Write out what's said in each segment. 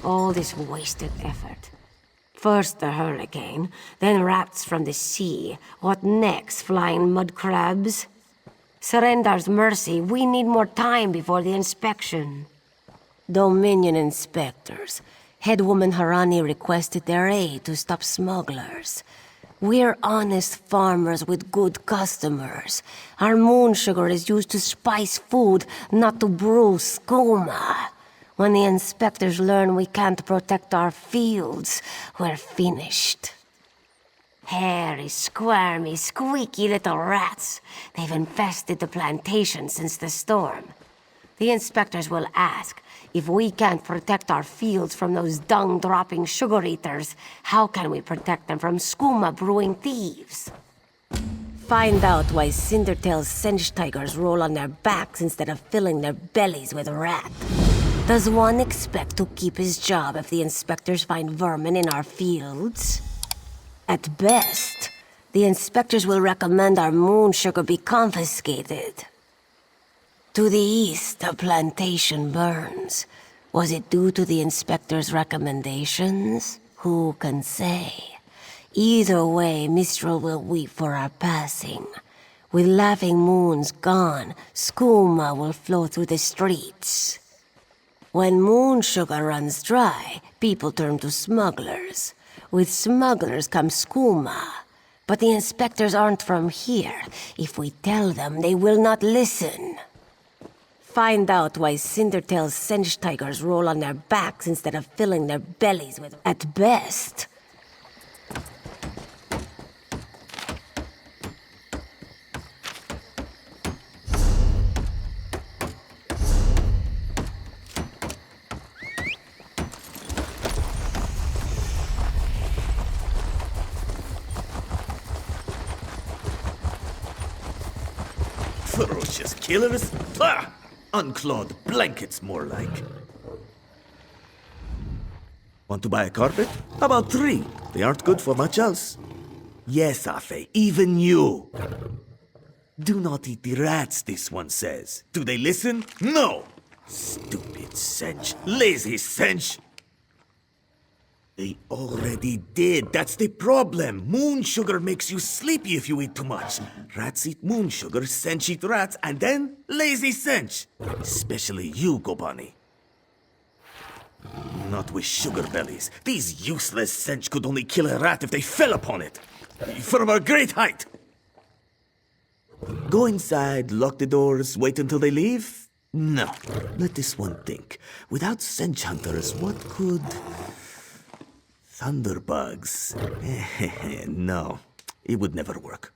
all this wasted effort? First the hurricane, then rats from the sea. What next, flying mud crabs? Surrender's mercy, we need more time before the inspection. Dominion inspectors. Headwoman Harani requested their aid to stop smugglers. We're honest farmers with good customers. Our moon sugar is used to spice food, not to brew skooma. When the inspectors learn we can't protect our fields, we're finished. Hairy, squirmy, squeaky little rats. They've infested the plantation since the storm. The inspectors will ask, if we can't protect our fields from those dung-dropping sugar-eaters, how can we protect them from skooma-brewing thieves? Find out why Cindertail's Sench tigers roll on their backs instead of filling their bellies with rat. Does one expect to keep his job if the inspectors find vermin in our fields? At best, the inspectors will recommend our moon sugar be confiscated. To the east, the plantation burns. Was it due to the inspector's recommendations? Who can say? Either way, Mistral will weep for our passing. With laughing moons gone, skooma will flow through the streets. When moon sugar runs dry, people turn to smugglers. With smugglers comes skooma. But the inspectors aren't from here. If we tell them, they will not listen. Find out why Cindertail's Sench tigers roll on their backs instead of filling their bellies with... At best... Ferocious killers? Pah! Unclawed blankets, more like. Want to buy a carpet? How about 3? They aren't good for much else. Yes, Afe, even you. Do not eat the rats, this one says. Do they listen? No! Stupid Sench. Lazy Sench. They already did. That's the problem. Moon sugar makes you sleepy if you eat too much. Rats eat moon sugar, Sench eat rats, and then lazy Sench. Especially you, Gobani. Not with sugar bellies. These useless Sench could only kill a rat if they fell upon it. From a great height. Go inside, lock the doors, wait until they leave? No. Let this one think. Without Sench hunters, what could... Thunderbugs. No, it would never work.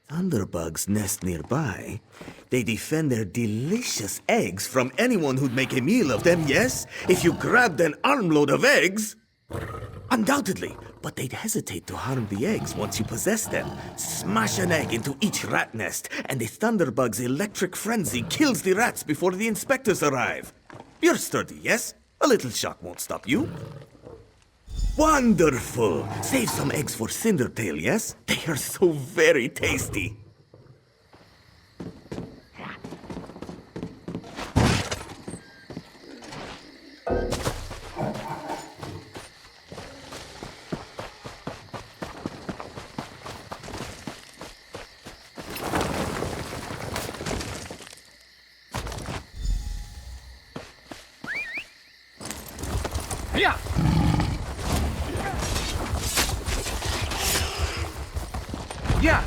Thunderbugs nest nearby. They defend their delicious eggs from anyone who'd make a meal of them, yes? If you grabbed an armload of eggs... Undoubtedly, but they'd hesitate to harm the eggs once you possess them. Smash an egg into each rat nest, and the Thunderbug's electric frenzy kills the rats before the inspectors arrive. You're sturdy, yes? A little shock won't stop you. Wonderful! Save some eggs for Cindertail, yes? They are so very tasty. Yeah. Yeah.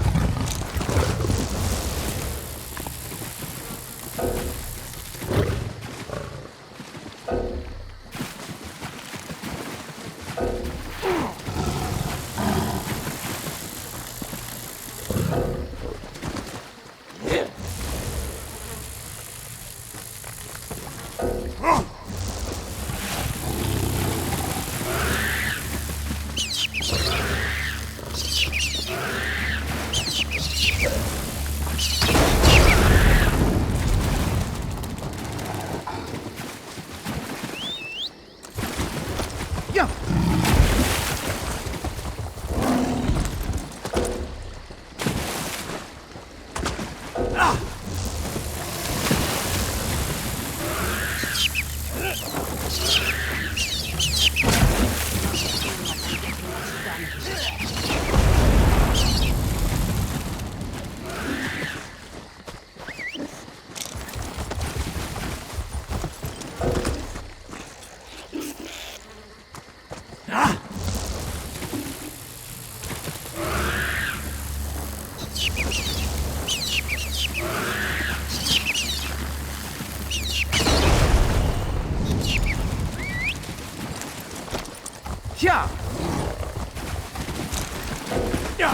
Yeah! Yeah!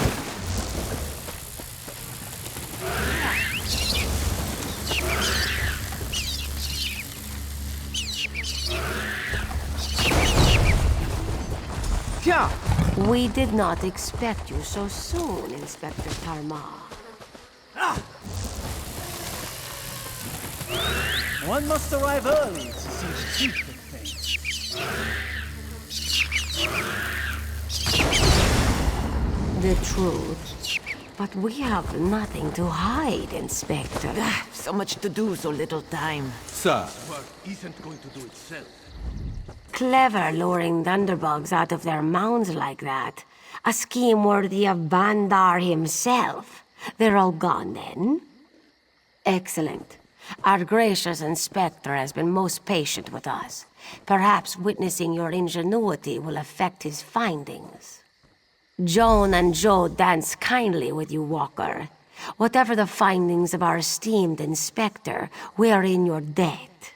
Yeah! We did not expect you so soon, Inspector Tarma. One must arrive early to see stupid things. The truth. But we have nothing to hide, Inspector. So much to do, so little time. Sir. Work isn't going to do itself. Clever luring thunderbugs out of their mounds like that. A scheme worthy of Bandar himself. They're all gone then? Excellent. Our gracious Inspector has been most patient with us. Perhaps witnessing your ingenuity will affect his findings. Joan and Joe dance kindly with you, Walker. Whatever the findings of our esteemed Inspector, we are in your debt.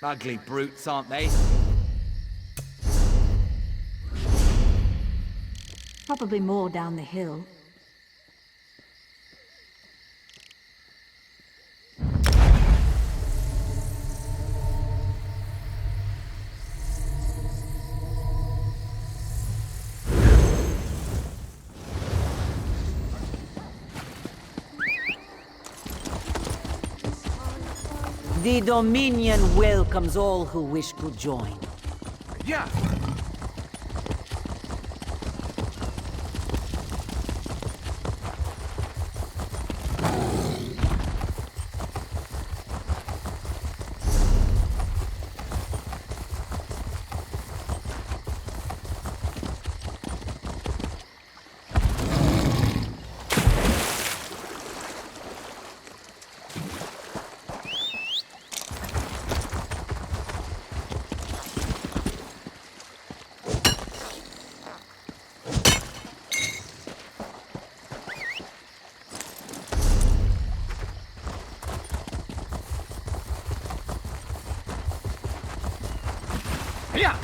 Ugly brutes, aren't they? Probably more down the hill. The Dominion welcomes all who wish to join. Yeah! Yeah!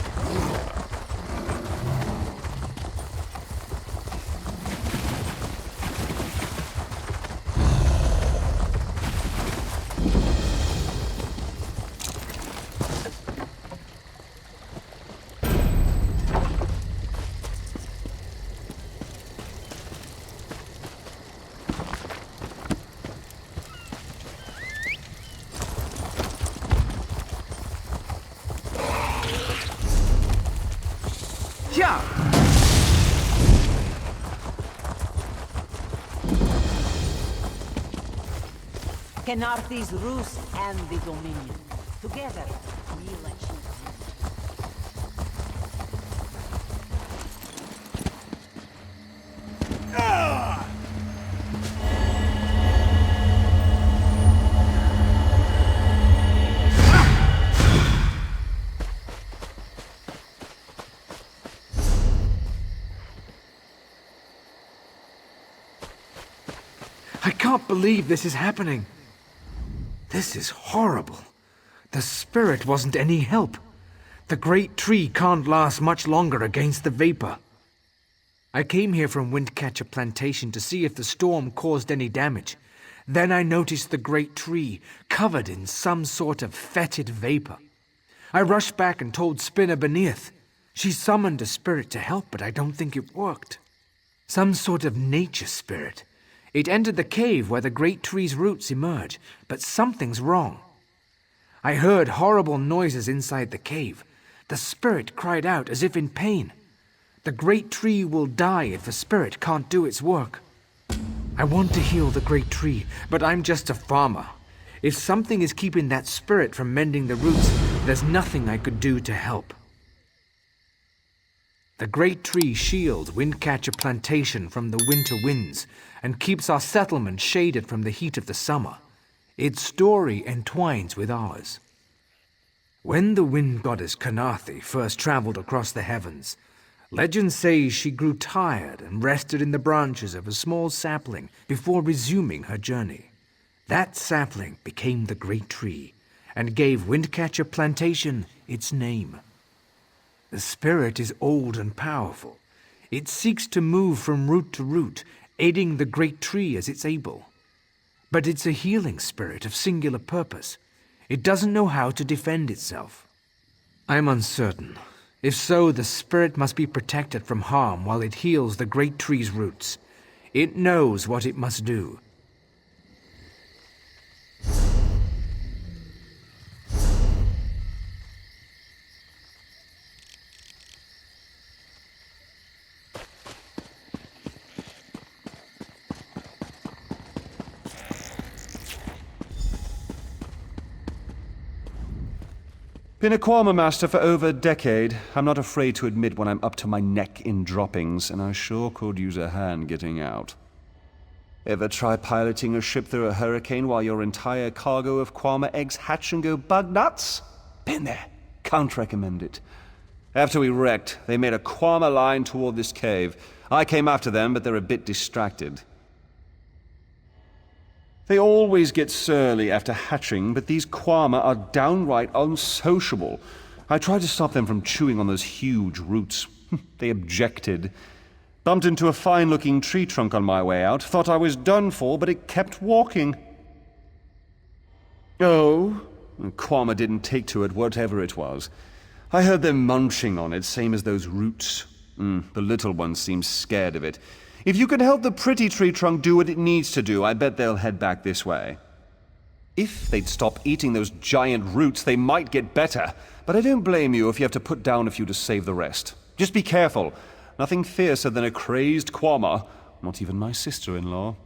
Yeah! Khenarthi's Roost and the Dominion. Together, we'll achieve. I can't believe this is happening. This is horrible. The spirit wasn't any help. The great tree can't last much longer against the vapor. I came here from Windcatcher Plantation to see if the storm caused any damage. Then I noticed the great tree covered in some sort of fetid vapor. I rushed back and told Spinner beneath. She summoned a spirit to help, but I don't think it worked. Some sort of nature spirit. It entered the cave where the great tree's roots emerge, but something's wrong. I heard horrible noises inside the cave. The spirit cried out as if in pain. The great tree will die if the spirit can't do its work. I want to heal the great tree, but I'm just a farmer. If something is keeping that spirit from mending the roots, there's nothing I could do to help. The great tree shields Windcatcher Plantation from the winter winds and keeps our settlement shaded from the heat of the summer. Its story entwines with ours. When the wind goddess Khenarthi first traveled across the heavens, Legend says she grew tired and rested in the branches of a small sapling before resuming her journey. That sapling became the great tree and gave Windcatcher Plantation its name. The spirit is old and powerful. It seeks to move from root to root, aiding the great tree as it's able. But it's a healing spirit of singular purpose. It doesn't know how to defend itself. I'm uncertain. If so, the spirit must be protected from harm while it heals the great tree's roots. It knows what it must do. Been a Quama master for over a decade. I'm not afraid to admit when I'm up to my neck in droppings, and I sure could use a hand getting out. Ever try piloting a ship through a hurricane while your entire cargo of Quama eggs hatch and go bug nuts? Been there. Can't recommend it. After we wrecked, they made a Quama line toward this cave. I came after them, but they're a bit distracted. They always get surly after hatching, but these Quama are downright unsociable. I tried to stop them from chewing on those huge roots. They objected. Bumped into a fine-looking tree trunk on my way out. Thought I was done for, but it kept walking. Oh, Quama didn't take to it, whatever it was. I heard them munching on it, same as those roots. The little one seems scared of it. If you can help the pretty tree trunk do what it needs to do, I bet they'll head back this way. If they'd stop eating those giant roots, they might get better. But I don't blame you if you have to put down a few to save the rest. Just be careful. Nothing fiercer than a crazed Quama. Not even my sister-in-law.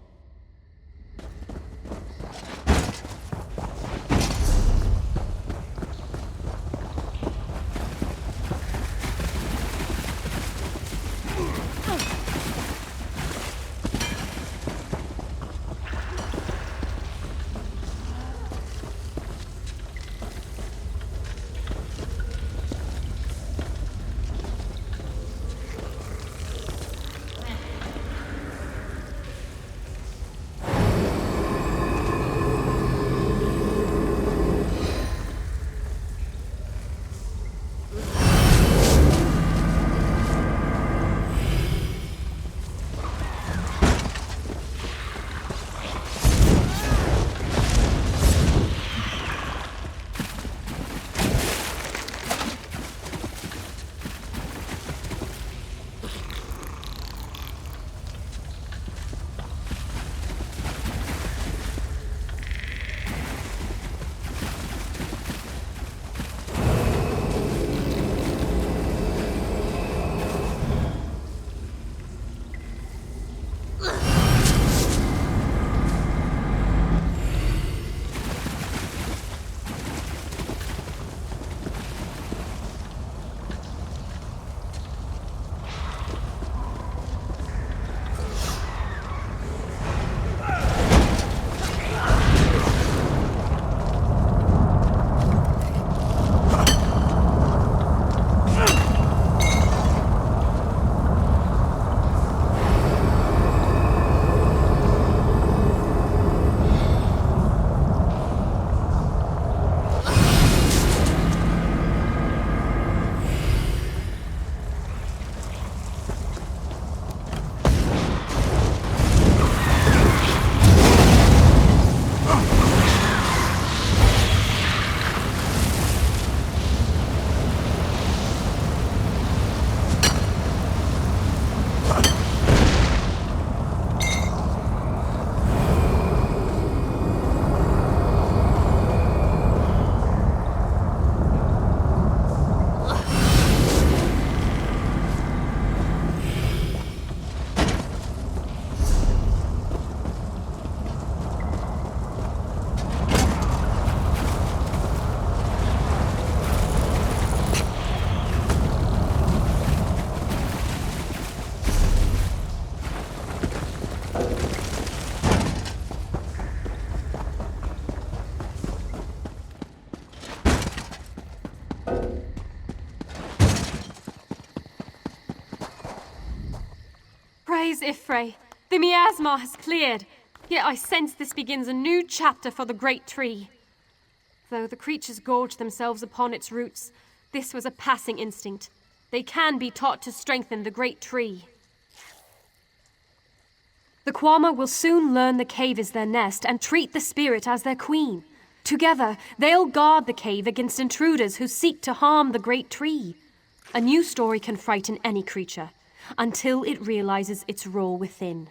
Ifrei. The miasma has cleared, yet I sense this begins a new chapter for the great tree. Though the creatures gorge themselves upon its roots, this was a passing instinct. They can be taught to strengthen the great tree. The Kwama will soon learn the cave is their nest and treat the spirit as their queen. Together, they'll guard the cave against intruders who seek to harm the great tree. A new story can frighten any creature, until it realizes its role within.